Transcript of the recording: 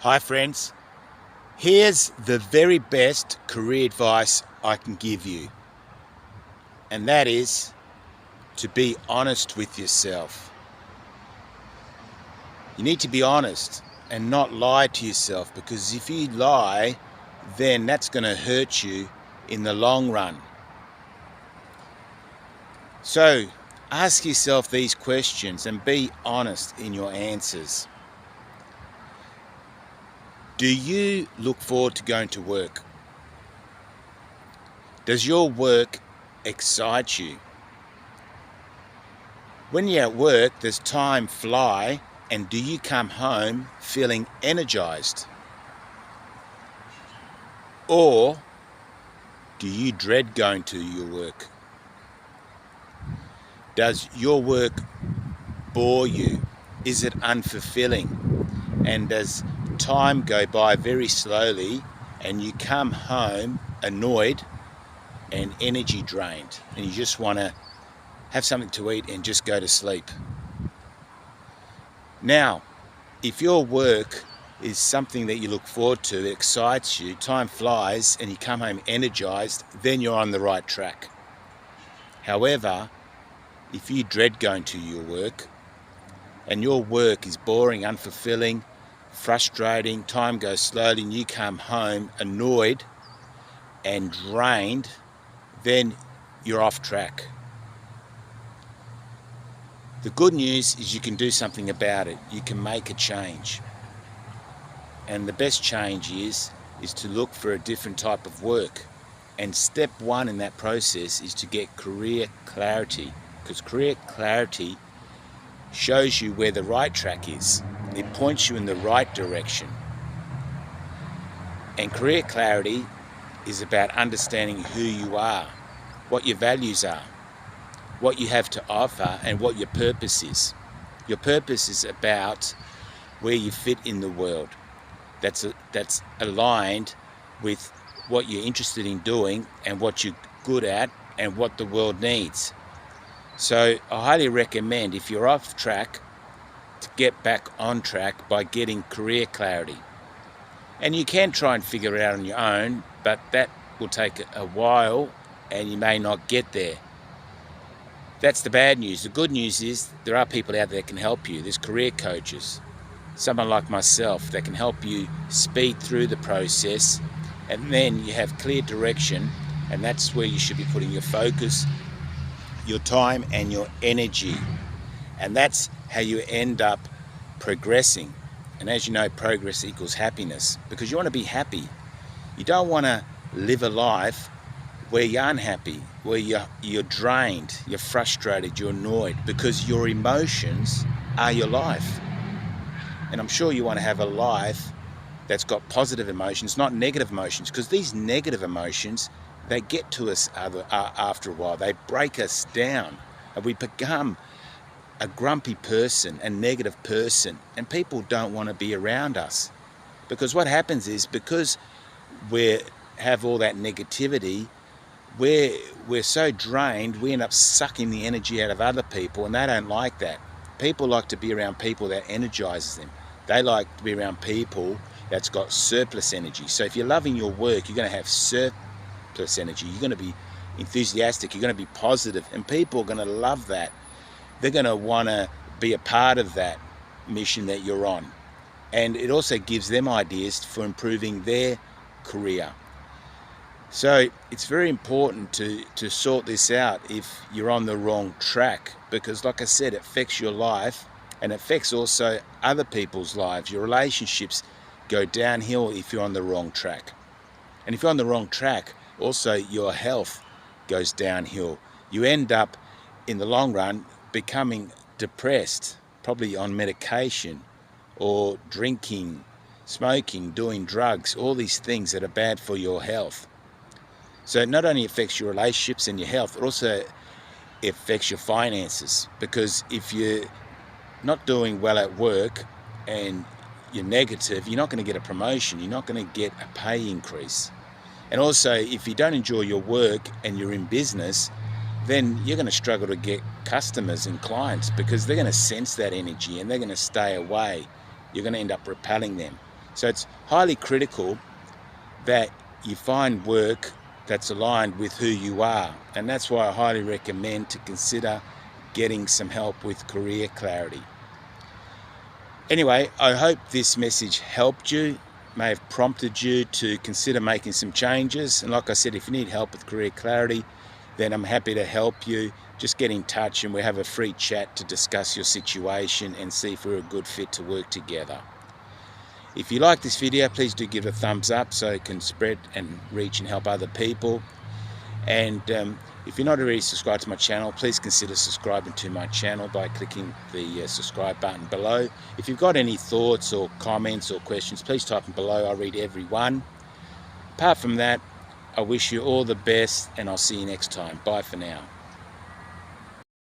Hi friends, here's the very best career advice I can give you, and that is to be honest with yourself. You need to be honest and not lie to yourself, because if you lie, then that's going to hurt you in the long run. So ask yourself these questions and be honest in your answers. Do you look forward to going to work? Does your work excite you? When you're at work, does time fly, and do you come home feeling energized? Or do you dread going to your work? Does your work bore you? Is it unfulfilling? And does time go by very slowly and you come home annoyed and energy drained, and you just want to have something to eat and just go to sleep? Now, if your work is something that you look forward to, it excites you, time flies, and you come home energized, then you're on the right track. However, if you dread going to your work and your work is boring, unfulfilling, frustrating, time goes slowly, and you come home annoyed and drained, then you're off track. The good news is you can do something about it. You can make a change. And the best change is to look for a different type of work. And step one in that process is to get career clarity, because career clarity shows you where the right track is. It points you in the right direction. And career clarity is about understanding who you are, what your values are, what you have to offer, and what your purpose is. Your purpose is about where you fit in the world. That's aligned with what you're interested in doing and what you're good at and what the world needs. So I highly recommend, if you're off track, to get back on track by getting career clarity. And you can try and figure it out on your own, but that will take a while and you may not get there. That's the bad news. The good news is there are people out there that can help you. There's career coaches, someone like myself, that can help you speed through the process, and then you have clear direction, and that's where you should be putting your focus, your time and your energy. And that's how you end up progressing. And as you know, progress equals happiness, because you want to be happy. You don't want to live a life where you're unhappy, where you're drained, you're frustrated, you're annoyed, because your emotions are your life. And I'm sure you want to have a life that's got positive emotions, not negative emotions, because these negative emotions, they get to us after a while. They break us down, and we become a grumpy person, a negative person, and people don't want to be around us. Because what happens is, because we have all that negativity, we're so drained, we end up sucking the energy out of other people, and they don't like that. People like to be around people that energizes them. They like to be around people that's got surplus energy. So if you're loving your work, you're going to have surplus energy. You're going to be enthusiastic, you're going to be positive, and people are going to love that. They're going to want to be a part of that mission that you're on. And it also gives them ideas for improving their career. So it's very important to sort this out if you're on the wrong track, because like I said, it affects your life and it affects also other people's lives. Your relationships go downhill if you're on the wrong track. And if you're on the wrong track, also your health goes downhill. You end up, in the long run, becoming depressed, probably on medication, or drinking, smoking, doing drugs, all these things that are bad for your health. So it not only affects your relationships and your health, it also affects your finances. Because if you're not doing well at work and you're negative, you're not going to get a promotion, you're not going to get a pay increase. And also, if you don't enjoy your work and you're in business, then you're going to struggle to get customers and clients, because they're going to sense that energy and they're going to stay away. You're going to end up repelling them. So it's highly critical that you find work that's aligned with who you are, and that's why I highly recommend to consider getting some help with career clarity. Anyway, I hope this message helped you, may have prompted you to consider making some changes. And like I said, if you need help with career clarity, then I'm happy to help you. Just get in touch and we'll have a free chat to discuss your situation and see if we're a good fit to work together. If you like this video, please do give it a thumbs up so it can spread and reach and help other people. And if you're not already subscribed to my channel, please consider subscribing to my channel by clicking the subscribe button below. If you've got any thoughts or comments or questions, please type them below. I'll read every one. Apart from that, I wish you all the best and I'll see you next time. Bye for now.